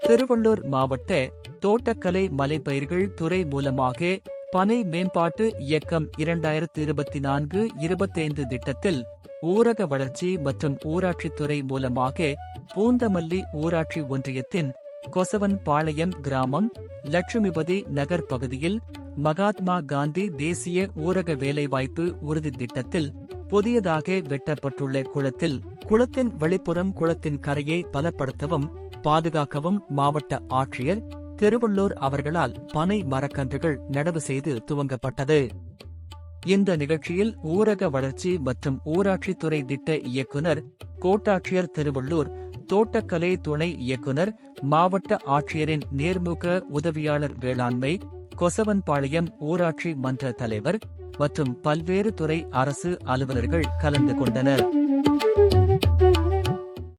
திருவள்ளூர் மாவட்ட தோட்டக்கலை மலைப்பயிர்கள் துறை மூலமாக பனை மேம்பாட்டு இயக்கம் 2024-25 திட்டத்தில் ஊரக வளர்ச்சி மற்றும் ஊராட்சித்துறை மூலமாக பூந்தமல்லி ஊராட்சி ஒன்றியத்தின் கொசவன் பாளையம் கிராமம் லட்சுமிபதி நகர் பகுதியில் மகாத்மா காந்தி தேசிய ஊரக வேலைவாய்ப்பு உறுதி திட்டத்தில் புதியதாக வெட்டப்பட்டுள்ள குளத்தின் வெளிப்புறம் குளத்தின் கரையை பலப்படுத்தவும் பாதுகாக்கவும் மாவட்ட ஆட்சியர் திருவள்ளூர் அவர்களால் பனை மரக்கன்றுகள் நடவு செய்து துவங்கப்பட்டது. இந்த நிகழ்ச்சியில் ஊரக வளர்ச்சி மற்றும் ஊராட்சித்துறை திட்ட இயக்குனர், கோட்டாட்சியர் திருவள்ளூர், தோட்டக்கலை துணை இயக்குனர், மாவட்ட ஆட்சியரின் நேர்முக உதவியாளர் வேளாண்மை, கொசவன்பாளையம் ஊராட்சி மன்ற தலைவர் மற்றும் பல்வேறு துறை அரசு அலுவலர்கள் கலந்து கொண்டனர்.